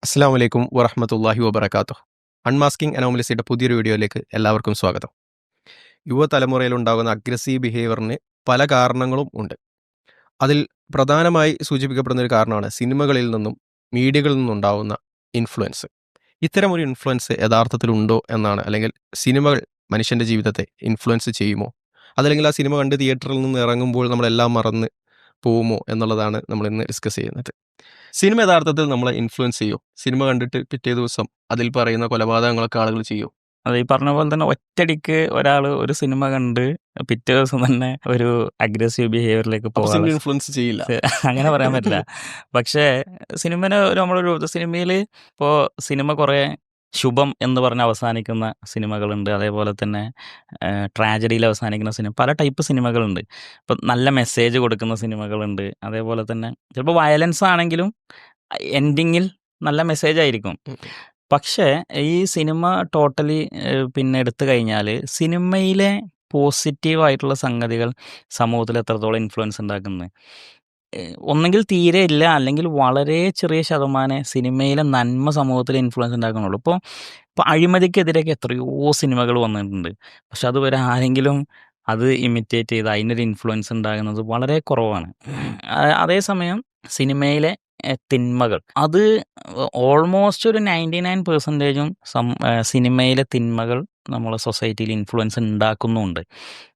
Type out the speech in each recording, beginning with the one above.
അസ്സാം വലൈക്കും വറഹമത്തല്ലാഹി വബർക്കാത്തു. അൺമാസ്കിംഗ് അനോമലിസിയുടെ പുതിയൊരു വീഡിയോയിലേക്ക് എല്ലാവർക്കും സ്വാഗതം. യുവതലമുറയിൽ ഉണ്ടാകുന്ന അഗ്രസീവ് ബിഹേവിയറിന് പല കാരണങ്ങളും ഉണ്ട്. അതിൽ പ്രധാനമായി സൂചിപ്പിക്കപ്പെടുന്ന ഒരു കാരണമാണ് സിനിമകളിൽ നിന്നും മീഡിയകളിൽ നിന്നുണ്ടാകുന്ന ഇൻഫ്ലുവൻസ്. ഇത്തരമൊരു ഇൻഫ്ലുവൻസ് യഥാർത്ഥത്തിൽ ഉണ്ടോ എന്നാണ്, അല്ലെങ്കിൽ സിനിമകൾ മനുഷ്യൻ്റെ ജീവിതത്തെ ഇൻഫ്ലുവൻസ് ചെയ്യുമോ, അതല്ലെങ്കിൽ ആ സിനിമ കണ്ട് തിയേറ്ററിൽ നിന്ന് ഇറങ്ങുമ്പോൾ നമ്മളെല്ലാം മറന്ന് പോകുമോ എന്നുള്ളതാണ് നമ്മൾ ഇന്ന് ഡിസ്കസ് ചെയ്യുന്നത്. സിനിമ യഥാർത്ഥത്തിൽ നമ്മളെ ഇൻഫ്ലുവൻസ് ചെയ്യും? സിനിമ കണ്ടിട്ട് പിറ്റേ ദിവസം അതിൽ പറയുന്ന കൊലപാതകങ്ങളൊക്കെ ആളുകൾ ചെയ്യും? അത് ഈ പറഞ്ഞ പോലെ തന്നെ ഒറ്റയടിക്ക് ഒരാൾ ഒരു സിനിമ കണ്ട് പിറ്റേ ദിവസം തന്നെ ഒരു അഗ്രസീവ് ബിഹേവിയറിലേക്ക് അപ്പൊ സിനിമ പോകാനുള്ള ഇൻഫ്ലുവൻസ് ചെയ്യില്ല. അങ്ങനെ പറയാൻ പറ്റില്ല. പക്ഷേ സിനിമനെ നമ്മളൊരു സിനിമയിൽ ഇപ്പോൾ സിനിമ കുറേ ശുഭം എന്ന് പറഞ്ഞ് അവസാനിക്കുന്ന സിനിമകളുണ്ട്. അതേപോലെ തന്നെ ട്രാജഡിയിൽ അവസാനിക്കുന്ന സിനിമ, പല ടൈപ്പ് സിനിമകളുണ്ട്. ഇപ്പം നല്ല മെസ്സേജ് കൊടുക്കുന്ന സിനിമകളുണ്ട്. അതേപോലെ തന്നെ ചിലപ്പോൾ വയലൻസ് ആണെങ്കിലും എൻഡിങ്ങിൽ നല്ല മെസ്സേജ് ആയിരിക്കും. പക്ഷേ ഈ സിനിമ ടോട്ടലി പിന്നെ എടുത്തു കഴിഞ്ഞാൽ സിനിമയിലെ പോസിറ്റീവായിട്ടുള്ള സംഗതികൾ സമൂഹത്തിൽ എത്രത്തോളം ഇൻഫ്ലുവൻസ് ഉണ്ടാക്കുന്നത്, ഒന്നെങ്കിൽ തീരെ ഇല്ല, അല്ലെങ്കിൽ വളരെ ചെറിയ ശതമാനം സിനിമയിലെ നന്മ സമൂഹത്തിൽ ഇൻഫ്ലുവൻസ് ഉണ്ടാക്കുന്നുള്ളൂ. ഇപ്പോൾ അഴിമതിക്കെതിരെയൊക്കെ എത്രയോ സിനിമകൾ വന്നിട്ടുണ്ട്. പക്ഷെ അതുവരെ ആരെങ്കിലും അത് ഇമിറ്റേറ്റ് ചെയ്ത് അതിനൊരു ഇൻഫ്ലുവൻസ് ഉണ്ടാകുന്നത് വളരെ കുറവാണ്. അതേസമയം സിനിമയിലെ തിന്മകൾ അത് ഓൾമോസ്റ്റ് ഒരു 99% സിനിമയിലെ തിന്മകൾ നമ്മളെ സൊസൈറ്റിയിൽ ഇൻഫ്ലുവൻസ് ഉണ്ടാക്കുന്നുമുണ്ട്.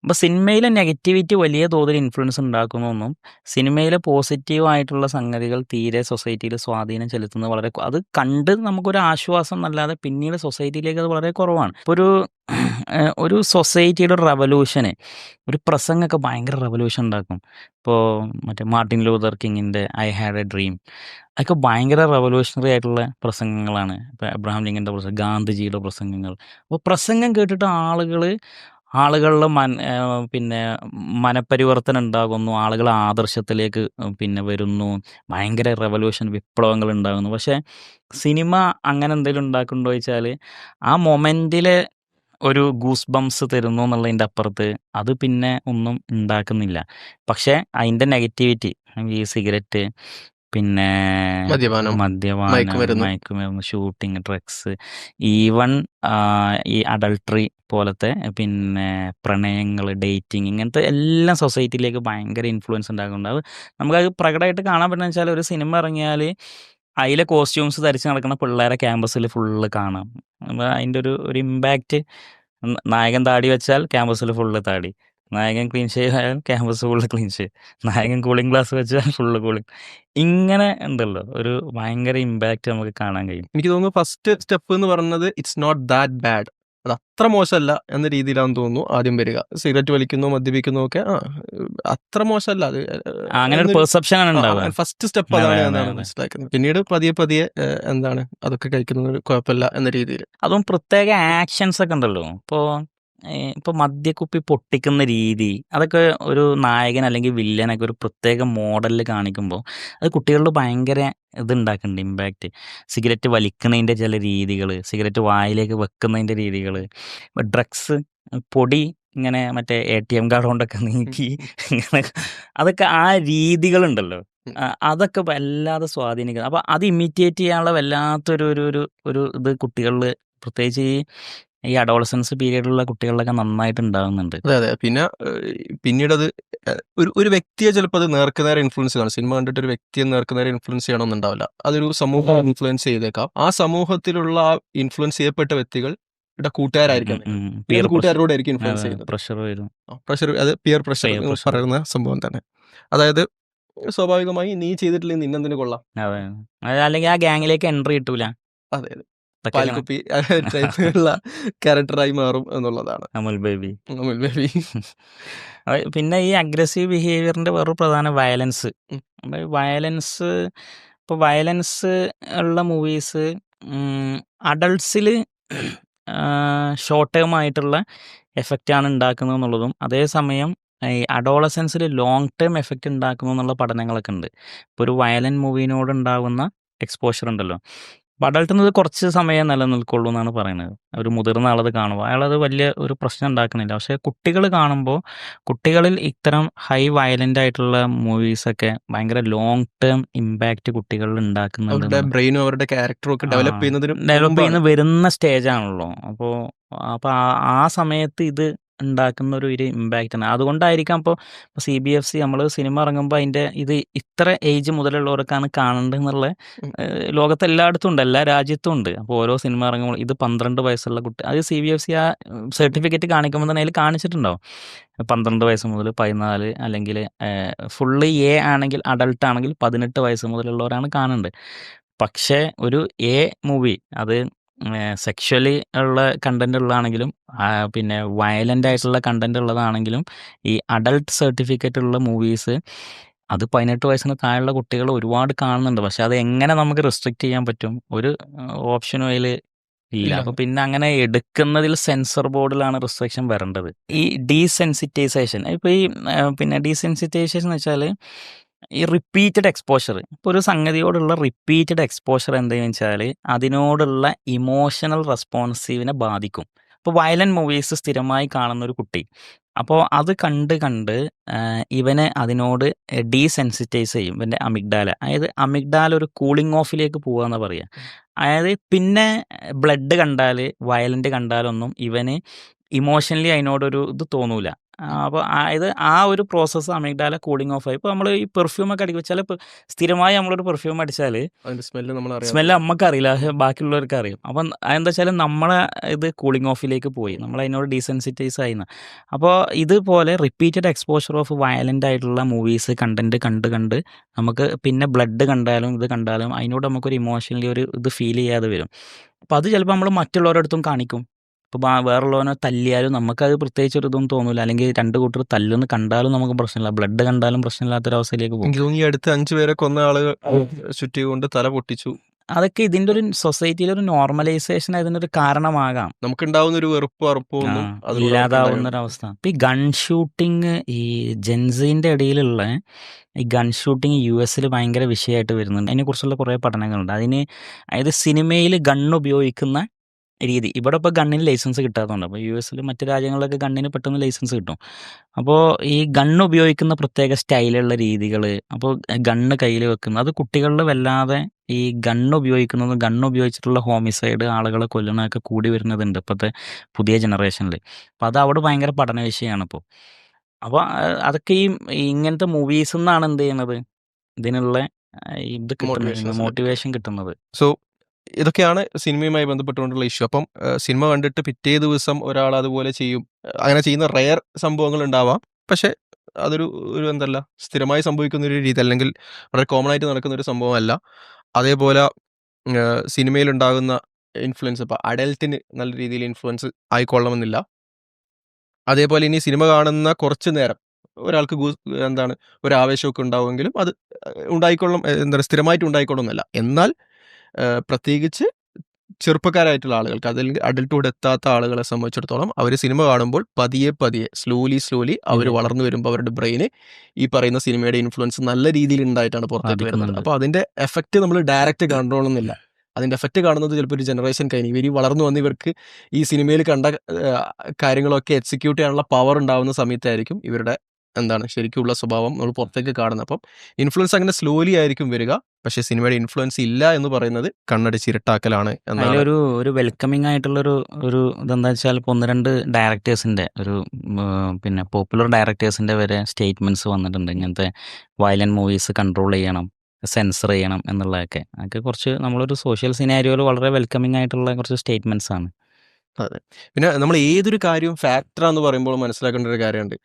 അപ്പോൾ സിനിമയിലെ നെഗറ്റിവിറ്റി വലിയ തോതിൽ ഇൻഫ്ലുവൻസ് ഉണ്ടാക്കുന്നൊന്നും സിനിമയിലെ പോസിറ്റീവായിട്ടുള്ള സംഗതികൾ തീരെ സൊസൈറ്റിയിൽ സ്വാധീനം ചെലുത്തുന്നത് വളരെ അത് കണ്ട് നമുക്കൊരു ആശ്വാസം എന്നല്ലാതെ പിന്നീട് സൊസൈറ്റിയിലേക്ക് അത് വളരെ കുറവാണ്. ഇപ്പോൾ ഒരു സൊസൈറ്റിയുടെ റവല്യൂഷന് ഒരു പ്രസംഗമൊക്കെ ഭയങ്കര റവല്യൂഷൻ ഉണ്ടാക്കും. ഇപ്പോൾ മറ്റേ മാർട്ടിൻ ലൂതർ കിങ്ങിൻ്റെ ഐ ഹാഡ് എ ഡ്രീം, അതൊക്കെ ഭയങ്കര റവല്യൂഷണറി ആയിട്ടുള്ള പ്രസംഗങ്ങളാണ്. ഇപ്പോൾ അബ്രഹാം ലിങ്കൻ്റെ പ്രസംഗം, ഗാന്ധിജിയുടെ പ്രസംഗങ്ങൾ. അപ്പോൾ പ്രസംഗം കേട്ടിട്ട് ആളുകളിൽ പിന്നെ മനപരിവർത്തനം ഉണ്ടാകുന്നു, ആളുകൾ ആദർശത്തിലേക്ക് പിന്നെ വരുന്നു, ഭയങ്കര റെവല്യൂഷൻ വിപ്ലവങ്ങൾ ഉണ്ടാകുന്നു. പക്ഷേ സിനിമ അങ്ങനെ എന്തെങ്കിലും ഉണ്ടാക്കുന്നുണ്ടോ ചോദിച്ചാൽ ആ മൊമെൻറ്റിലെ ഒരു ഗൂസ് ബംസ് തരുന്നു എന്നുള്ളതിൻ്റെ അപ്പുറത്ത് അത് പിന്നെ ഒന്നും ഉണ്ടാക്കുന്നില്ല. പക്ഷേ അതിൻ്റെ നെഗറ്റിവിറ്റി, ഈ സിഗരറ്റ്, പിന്നെ മദ്യപാനം, മദ്യപാനം, മയക്കുമരുന്ന്. മയക്കുമരുന്ന്, ഷൂട്ടിങ്, ഡ്രഗ്സ്, ഈവൻ ഈ അഡൾട്ടറി പോലത്തെ പിന്നെ പ്രണയങ്ങൾ, ഡേറ്റിംഗ്, ഇങ്ങനത്തെ എല്ലാം സൊസൈറ്റിയിലേക്ക് ഭയങ്കര ഇൻഫ്ലുവൻസ് ഉണ്ടാക്കുന്നുണ്ട്. അത് നമുക്കത് പ്രകടമായിട്ട് കാണാൻ പറ്റുന്നത് വെച്ചാൽ ഒരു സിനിമ ഇറങ്ങിയാൽ അതിലെ കോസ്റ്റ്യൂംസ് ധരിച്ച് നടക്കുന്ന പിള്ളേരെ ക്യാമ്പസിൽ ഫുള്ള് കാണാം. അപ്പോൾ അതിൻ്റെ ഒരു ഇമ്പാക്റ്റ്, നായകൻ താടി വെച്ചാൽ ക്യാമ്പസിൽ ഫുള്ള് താടി, നായകൻ ക്ലീൻ ഷേവ് ആയാൽ ക്യാമ്പസ് ഫുള്ള് ക്ലീൻ ഷേവ്, നായകൻ കൂളിംഗ് ഗ്ലാസ് വെച്ചാൽ ഫുള്ള് കൂളിംഗ്, ഇങ്ങനെ ഉണ്ടല്ലോ ഒരു ഭയങ്കര ഇമ്പാക്റ്റ് നമുക്ക് കാണാൻ കഴിയും. എനിക്ക് തോന്നുന്നു ഫസ്റ്റ് സ്റ്റെപ്പ് എന്ന് പറയുന്നത് ഇറ്റ്സ് നോട്ട് ദാറ്റ് ബാഡ്, അത് അത്ര മോശമല്ല എന്ന രീതിയിലാണെന്ന് തോന്നുന്നു ആദ്യം വരിക. സിഗരറ്റ് വലിക്കുന്നു, മദ്യപിക്കുന്നു ഒക്കെ അത്ര മോശമല്ല അത് അങ്ങനെ ഒരു പെർസെപ്ഷൻ ആണ് ഉണ്ടാവുക. ഫസ്റ്റ് സ്റ്റെപ്പ് അതാണ് എന്നാണ് മനസ്സിലാക്കുന്നത്. പിന്നീട് പതിയെ പതിയെ എന്താണ് അതൊക്കെ കഴിക്കുന്നത് കുഴപ്പമില്ല എന്ന രീതിയിൽ. അതും പ്രത്യേക ആക്ഷൻസ് ഒക്കെ ഉണ്ടല്ലോ. ഇപ്പോൾ മദ്യക്കുപ്പി പൊട്ടിക്കുന്ന രീതി, അതൊക്കെ ഒരു നായകൻ അല്ലെങ്കിൽ വില്ലനൊക്കെ ഒരു പ്രത്യേക മോഡലിൽ കാണിക്കുമ്പോൾ അത് കുട്ടികളിൽ ഭയങ്കര ഇതുണ്ടാക്കുന്നുണ്ട്, ഇമ്പാക്റ്റ്. സിഗരറ്റ് വലിക്കുന്നതിൻ്റെ ചില രീതികൾ, സിഗരറ്റ് വായിലേക്ക് വെക്കുന്നതിൻ്റെ രീതികൾ, ഡ്രഗ്സ്, പൊടി ഇങ്ങനെ മറ്റേ ATM കാർഡ് കൊണ്ടൊക്കെ നീക്കി ഇങ്ങനെ, അതൊക്കെ ആ രീതികളുണ്ടല്ലോ, അതൊക്കെ വല്ലാതെ സ്വാധീനിക്കുന്നത്. അപ്പോൾ അത് ഇമിറ്റേറ്റ് ചെയ്യാനുള്ള വല്ലാത്തൊരു ഒരു ഒരു ഒരു ഇത് കുട്ടികളിൽ, പ്രത്യേകിച്ച് ഈ അഡോളസൻസ് പീരീഡിലുള്ള കുട്ടികളിലൊക്കെ നന്നായിട്ട് ഉണ്ടാകുന്നുണ്ട്. അതെ. പിന്നെ പിന്നീട് അത് ഒരു വ്യക്തിയെ ചിലപ്പോൾ അത് നേർക്കുനേരെ ഇൻഫ്ലുവൻസ് കാണും. സിനിമ കണ്ടിട്ട് ഒരു വ്യക്തിയെ നേർക്കുനേരെ ഇൻഫ്ലുവൻസ് ചെയ്യണമെന്നുണ്ടാവില്ല. അതൊരു സമൂഹം ഇൻഫ്ലുവൻസ് ചെയ്തേക്കാം. ആ സമൂഹത്തിലുള്ള ഇൻഫ്ലുവൻസ് ചെയ്യപ്പെട്ട വ്യക്തികളുടെ കൂട്ടുകാരായിരിക്കാം. കൂട്ടുകാരോടായിരിക്കും ഇൻഫ്ലുവൻസ് ചെയ്യുന്നത്. പ്രഷർ വരും. പ്രഷർ, അത് പിയർ പ്രഷർ പറയുന്ന സംഭവം തന്നെ. അതായത് സ്വാഭാവികമായി നീ ചെയ്തിട്ടില്ലെങ്കിൽ നിന്നെന്തിനു കൊള്ളാം. അതെ, അല്ലെങ്കിൽ ആ ഗ്യാങ്ങിലേക്ക് എൻട്രി കിട്ടൂല. അതെ, പാൽക്കുപ്പി ടൈപ്പിലുള്ള ക്യാരക്ടറായി മാറും എന്നുള്ളതാണ് അമുൽ ബേബി. അമുൽ ബേബി. പിന്നെ ഈ അഗ്രസീവ് ബിഹേവിയറിന്റെ വേറൊരു പ്രധാന വയലൻസ്. വയലൻസ് ഇപ്പോൾ വയലൻസ് ഉള്ള മൂവീസ് അഡൾട്ട്സിൽ ഷോർട്ട് ടേം ആയിട്ടുള്ള എഫക്റ്റാണ് ഉണ്ടാക്കുന്നത് എന്നുള്ളതും, അതേസമയം ഈ അഡോളസൻസിൽ ലോങ് ടേം എഫക്റ്റ് ഉണ്ടാക്കുന്നു എന്നുള്ള പഠനങ്ങളൊക്കെ ഉണ്ട്. ഇപ്പോൾ ഒരു വയലൻറ്റ് മൂവീനോട് ഉണ്ടാകുന്ന എക്സ്പോഷർ ഉണ്ടല്ലോ, അപ്പോൾ അഡൾട്ടിന് കുറച്ച് സമയം നിലനിൽക്കുള്ളൂ എന്നാണ് പറയുന്നത്. ഒരു മുതിർന്ന ആളത് കാണുമ്പോൾ അയാളത് വലിയ ഒരു പ്രശ്നം ഉണ്ടാക്കുന്നില്ല. പക്ഷേ കുട്ടികൾ കാണുമ്പോൾ കുട്ടികളിൽ ഇത്തരം ഹൈ വയലൻ്റ് ആയിട്ടുള്ള മൂവീസൊക്കെ ഭയങ്കര ലോങ് ടേം ഇമ്പാക്റ്റ് കുട്ടികളിൽ ഉണ്ടാക്കുന്നുണ്ട് അവരുടെ ബ്രെയിനും അവരുടെ ക്യാരക്ടറും ഒക്കെ ഡെവലപ്പ് ചെയ്യുന്നതിന് ഡെവലപ്പ് മുമ്പാണ്. ചെയ്യുന്ന വരുന്ന സ്റ്റേജാണല്ലോ. അപ്പോൾ ആ സമയത്ത് ഇത് ഉണ്ടാക്കുന്ന ഒരു ഇമ്പാക്റ്റ് ആണ്. അതുകൊണ്ടായിരിക്കാം ഇപ്പോൾ CBFC നമ്മൾ സിനിമ ഇറങ്ങുമ്പോൾ അതിൻ്റെ ഇത് ഇത്ര ഏജ് മുതലുള്ളവർക്കാണ് കാണേണ്ടതെന്നുള്ള ഉം. ലോകത്ത് എല്ലായിടത്തും ഉണ്ട്, എല്ലാ രാജ്യത്തും ഉണ്ട്. അപ്പോൾ ഓരോ സിനിമ ഇറങ്ങുമ്പോൾ ഇത് 12 വയസ്സുള്ള കുട്ടി, അത് CBFC ആ സർട്ടിഫിക്കറ്റ് കാണിക്കുമ്പോൾ തന്നെ അതിൽ കാണിച്ചിട്ടുണ്ടാവും 12 വയസ്സ് മുതൽ 14, അല്ലെങ്കിൽ ഫുള്ള് ആണെങ്കിൽ അഡൾട്ട് ആണെങ്കിൽ 18 വയസ്സ് മുതലുള്ളവരാണ് കാണേണ്ടത്. പക്ഷേ ഒരു മൂവി അത് സെക്ഷലി ഉള്ള കണ്ടന്റ് ഉള്ളതാണെങ്കിലും പിന്നെ വയലൻ്റ് ആയിട്ടുള്ള കണ്ടന്റ് ഉള്ളതാണെങ്കിലും ഈ അഡൾട്ട് സർട്ടിഫിക്കറ്റ് ഉള്ള മൂവീസ് അത് 18 വയസ്സിന് താഴെയുള്ള കുട്ടികൾ ഒരുപാട് കാണുന്നുണ്ട്. പക്ഷെ അത് എങ്ങനെ നമുക്ക് റെസ്ട്രിക്റ്റ് ചെയ്യാൻ പറ്റും? ഒരു ഓപ്ഷനും അതിൽ ഇല്ല. ഇല്ല. അപ്പോൾ പിന്നെ അങ്ങനെ എടുക്കുന്നതിൽ സെൻസർ ബോർഡിലാണ് റെസ്ട്രിക്ഷൻ വരേണ്ടത്. ഈ ഡീസെൻസിറ്റൈസേഷൻ, ഇപ്പോൾ ഈ പിന്നെ ഡീസെൻസിറ്റൈസേഷൻ എന്ന് വെച്ചാൽ ഈ റിപ്പീറ്റഡ് എക്സ്പോഷർ. ഇപ്പോൾ ഒരു സംഗതിയോടുള്ള റിപ്പീറ്റഡ് എക്സ്പോഷർ എന്താണെന്ന് വെച്ചാൽ അതിനോടുള്ള ഇമോഷണൽ റെസ്പോൺസീവിനെ ബാധിക്കും. ഇപ്പോൾ വയലൻറ്റ് മൂവീസ് സ്ഥിരമായി കാണുന്ന ഒരു കുട്ടി, അപ്പോൾ അത് കണ്ട് ഇവനെ അതിനോട് ഡീസെൻസിറ്റൈസ് ചെയ്യും ഇവൻ്റെ അമിഗ്ഡാല. അതായത് അമിഗ്ഡാല ഒരു കൂളിംഗ് ഓഫിലേക്ക് പോകാമെന്നാണ് പറയുക. അതായത് പിന്നെ ബ്ലഡ് കണ്ടാൽ, വയലൻ്റ് കണ്ടാലൊന്നും ഇവന് ഇമോഷണലി അതിനോടൊരു ഇത് തോന്നൂല. അപ്പോൾ അതായത് ആ ഒരു പ്രോസസ്സ് അമിഗ്ഡാല കൂളിംഗ് ഓഫ് ആയി. ഇപ്പോൾ നമ്മൾ ഈ പെർഫ്യൂമൊക്കെ അടിക്കുക വെച്ചാൽ, ഇപ്പോൾ സ്ഥിരമായി നമ്മളൊരു പെർഫ്യൂം അടിച്ചാൽ അതിന്റെ സ്മെല്ല് നമ്മൾ അറിയാം. സ്മെല്ല് നമുക്കറിയില്ല, പക്ഷേ ബാക്കിയുള്ളവർക്ക് അറിയും. അപ്പം അതെന്താ വെച്ചാൽ നമ്മളെ ഇത് കൂളിംഗ് ഓഫിലേക്ക് പോയി, നമ്മൾ അതിനോട് ഡീസെൻസിറ്റൈസ് ആയിന്ന്. അപ്പോൾ ഇതുപോലെ റിപ്പീറ്റഡ് എക്സ്പോഷർ ഓഫ് വയലൻ്റ് ആയിട്ടുള്ള മൂവീസ് കണ്ടന്റ് കണ്ട് നമുക്ക് പിന്നെ ബ്ലഡ് കണ്ടാലും ഇത് കണ്ടാലും അതിനോട് നമുക്കൊരു ഇമോഷണലി ഒരു ഇത് ഫീൽ ചെയ്യാതെ വരും. അപ്പോൾ അത് ചിലപ്പോൾ നമ്മൾ മറ്റുള്ളവരുടെ അടുത്തും കാണിക്കും. ഇപ്പോൾ വേറുള്ളവനെ തല്ലിയാലും നമുക്കത് പ്രത്യേകിച്ച് ഒരു ഇതൊന്നും തോന്നില്ല, അല്ലെങ്കിൽ രണ്ട് കൂട്ടർ തല്ലുന്ന് കണ്ടാലും നമുക്ക് പ്രശ്നമില്ല, ബ്ലഡ് കണ്ടാലും പ്രശ്നമില്ലാത്തൊരവസ്ഥയിലേക്ക് പോകും. എനിക്ക് തോന്നുന്നു ഈ അടുത്ത് 5 പേരെ കൊന്ന ആളുകൾ ചുറ്റി കൊണ്ട് തല പൊട്ടിച്ചു. അതൊക്കെ ഇതിൻ്റെ ഒരു സൊസൈറ്റിയിലെ ഒരു നോർമലൈസേഷൻ ഇതിനൊരു കാരണമാകാം. നമുക്കുണ്ടാവുന്ന ഒരു വെറുപ്പ് അറപ്പൊന്നും ഇല്ലാതാവുന്ന ഒരവസ്ഥ. ഇപ്പം ഈ ഗൺ ഷൂട്ടിങ് ഈ ജെൻസിൻ്റെ ഇടയിലുള്ള ഈ ഗൺ ഷൂട്ടിങ് US ഭയങ്കര വിഷയമായിട്ട് വരുന്നുണ്ട്. അതിനെക്കുറിച്ചുള്ള കുറേ പഠനങ്ങളുണ്ട്. അതായത് സിനിമയിൽ ഗണ്ണ് ഉപയോഗിക്കുന്ന രീതി. ഇവിടെ ഇപ്പോൾ ഗണ്ണിന് ലൈസൻസ് കിട്ടാത്തതുകൊണ്ട്, അപ്പോൾ US മറ്റ് രാജ്യങ്ങളിലൊക്കെ ഗണ്ണിന് പെട്ടെന്ന് ലൈസൻസ് കിട്ടും. അപ്പോൾ ഈ ഗണ്ണ് ഉപയോഗിക്കുന്ന പ്രത്യേക സ്റ്റൈലുള്ള രീതികൾ, അപ്പോൾ ഗണ്ണ് കയ്യിൽ വെക്കുന്നത് അത് കുട്ടികളിൽ വല്ലാതെ ഈ ഗണ്ണ് ഉപയോഗിച്ചിട്ടുള്ള ഹോമിസൈഡ്, ആളുകളെ കൊല്ലുന്നതൊക്കെ കൂടി വരുന്നതുണ്ട് ഇപ്പോഴത്തെ പുതിയ ജനറേഷനിൽ. അപ്പോൾ അത് അവിടെ ഭയങ്കര പഠന വിഷയമാണ് ഇപ്പോൾ. അപ്പോൾ അതൊക്കെ ഈ ഇങ്ങനത്തെ മൂവീസിൽ നിന്നാണ് എന്ത് ചെയ്യുന്നത്, ഇതിനുള്ള ഇത് കിട്ടുന്നത്, മോട്ടിവേഷൻ കിട്ടുന്നത്. സോ ഇതൊക്കെയാണ് സിനിമയുമായി ബന്ധപ്പെട്ടുകൊണ്ടുള്ള ഇഷ്യൂ. അപ്പം സിനിമ കണ്ടിട്ട് പിറ്റേ ദിവസം ഒരാൾ അതുപോലെ ചെയ്യും. അങ്ങനെ ചെയ്യുന്ന റെയർ സംഭവങ്ങൾ ഉണ്ടാവാം. പക്ഷേ അതൊരു എന്തല്ല സ്ഥിരമായി സംഭവിക്കുന്ന ഒരു രീതി, അല്ലെങ്കിൽ വളരെ കോമൺ ആയിട്ട് നടക്കുന്ന ഒരു സംഭവമല്ല. അതേപോലെ സിനിമയിലുണ്ടാകുന്ന ഇൻഫ്ലുവൻസ് ഇപ്പോൾ അഡൽട്ടിന് നല്ല രീതിയിൽ ഇൻഫ്ലുവൻസ് ആയിക്കൊള്ളണമെന്നില്ല. അതേപോലെ ഇനി സിനിമ കാണുന്ന കുറച്ച് നേരം ഒരാൾക്ക് ഒരു ആവേശമൊക്കെ ഉണ്ടാവുമെങ്കിലും അത് സ്ഥിരമായിട്ട് ഉണ്ടായിക്കൊള്ളുന്നില്ല. എന്നാൽ പ്രത്യേകിച്ച് ചെറുപ്പക്കാരായിട്ടുള്ള ആളുകൾക്ക്, അതല്ലെങ്കിൽ അഡൽട്ട്ഹുഡ് എത്താത്ത ആളുകളെ സംബന്ധിച്ചിടത്തോളം അവർ സിനിമ കാണുമ്പോൾ പതിയെ സ്ലോലി അവർ വളർന്നു വരുമ്പോൾ അവരുടെ ബ്രെയിന് ഈ പറയുന്ന സിനിമയുടെ ഇൻഫ്ലുവൻസ് നല്ല രീതിയിൽ ഉണ്ടായിട്ടാണ് പുറത്തേക്ക് വരുന്നത്. അപ്പോൾ അതിൻ്റെ എഫക്റ്റ് നമ്മൾ ഡയറക്റ്റ് കണ്ടോളുന്നില്ല. അതിൻ്റെ എഫക്റ്റ് കാണുന്നത് ചിലപ്പോൾ ഒരു ജനറേഷൻ കഴിഞ്ഞ് ഇവർ വളർന്നു വന്ന് ഇവർക്ക് ഈ സിനിമയിൽ കണ്ട കാര്യങ്ങളൊക്കെ എക്സിക്യൂട്ട് ചെയ്യാനുള്ള പവർ ഉണ്ടാവുന്ന സമയത്തായിരിക്കും ഇവരുടെ ശരിക്കുള്ള സ്വഭാവം നമ്മൾ പുറത്തേക്ക് കാണുന്നത്. അപ്പം ഇൻഫ്ലുവൻസ് അങ്ങനെ സ്ലോലി ആയിരിക്കും വരിക. പക്ഷേ സിനിമയുടെ ഇൻഫ്ലുവൻസ് ഇല്ല എന്ന് പറയുന്നത് കണ്ണടിച്ചിരട്ടാക്കലാണ്. ഒരു വെൽക്കമിങ് ആയിട്ടുള്ളൊരു ഇതെന്താ വെച്ചാൽ, ഇപ്പോൾ 1-2 ഡയറക്ടേഴ്സിൻ്റെ പിന്നെ പോപ്പുലർ ഡയറക്ടേഴ്സിൻ്റെ വരെ സ്റ്റേറ്റ്മെൻറ്റ്സ് വന്നിട്ടുണ്ട്. ഇങ്ങനത്തെ വയലൻറ്റ് മൂവീസ് കൺട്രോൾ ചെയ്യണം, സെൻസർ ചെയ്യണം എന്നുള്ളതൊക്കെ. അതൊക്കെ കുറച്ച് നമ്മളൊരു സോഷ്യൽ സിനാരിയോയിൽ വളരെ വെൽക്കമിങ് ആയിട്ടുള്ള കുറച്ച് സ്റ്റേറ്റ്മെൻറ്റ്സ് ആണ്. അതെ. പിന്നെ നമ്മൾ ഏതൊരു കാര്യവും ഫാക്ടറാന്ന് പറയുമ്പോൾ മനസ്സിലാക്കേണ്ട ഒരു കാര്യമുണ്ട്.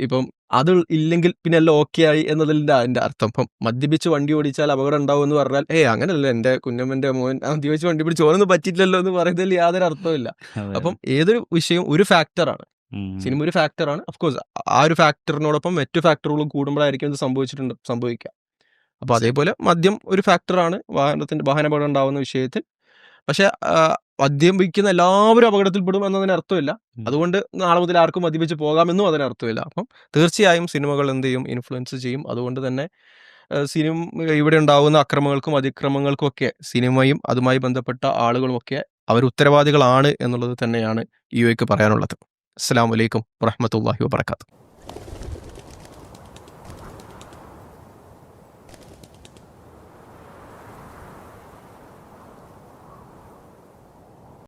ഇപ്പം അത് ഇല്ലെങ്കിൽ പിന്നെ എല്ലാം ഓക്കെ ആയി എന്നതിൻ്റെ അതിൻ്റെ അർത്ഥം. ഇപ്പം മദ്യപിച്ച് വണ്ടി ഓടിച്ചാൽ അപകടം ഉണ്ടാവും എന്ന് പറഞ്ഞാൽ അങ്ങനെയല്ല, എൻ്റെ കുഞ്ഞമ്മൻ്റെ മോൻ മദ്യപിച്ച് വണ്ടി പിടിച്ച് ഓനൊന്നും പറ്റിയില്ലല്ലോ എന്ന് പറയുന്നതിൽ യാതൊരു അർത്ഥമില്ല. അപ്പം ഏതൊരു വിഷയം ഒരു ഫാക്ടറാണ്. സിനിമ ഒരു ഫാക്ടറാണ്. ഓഫ്കോഴ്സ് ആ ഒരു ഫാക്ടറിനോടൊപ്പം മറ്റു ഫാക്ടറുകളും കൂടുമ്പോഴായിരിക്കും ഇത് സംഭവിക്കുക. അപ്പോൾ അതേപോലെ മദ്യം ഒരു ഫാക്ടറാണ് വാഹനാപകടം ഉണ്ടാവുന്ന വിഷയത്തിൽ. പക്ഷേ മദ്യം വയ്ക്കുന്ന എല്ലാവരും അപകടത്തിൽപ്പെടും എന്നതിന് അർത്ഥമില്ല. അതുകൊണ്ട് നാളെ മുതൽ ആർക്കും മദ്യപിച്ച് പോകാമെന്നും അതിനർത്ഥമില്ല. അപ്പം തീർച്ചയായും സിനിമകൾ എന്ത് ചെയ്യും, ഇൻഫ്ലുവൻസ് ചെയ്യും. അതുകൊണ്ട് തന്നെ ഇവിടെ ഉണ്ടാകുന്ന അക്രമങ്ങൾക്കും അതിക്രമങ്ങൾക്കും ഒക്കെ സിനിമയും അതുമായി ബന്ധപ്പെട്ട ആളുകളുമൊക്കെ അവർ ഉത്തരവാദികളാണ് എന്നുള്ളത് തന്നെയാണ് യുഎക്ക് പറയാനുള്ളത്. അസ്സലാമു അലൈക്കും വറഹ്മത്തുള്ളാഹി വബറകാതുഹു.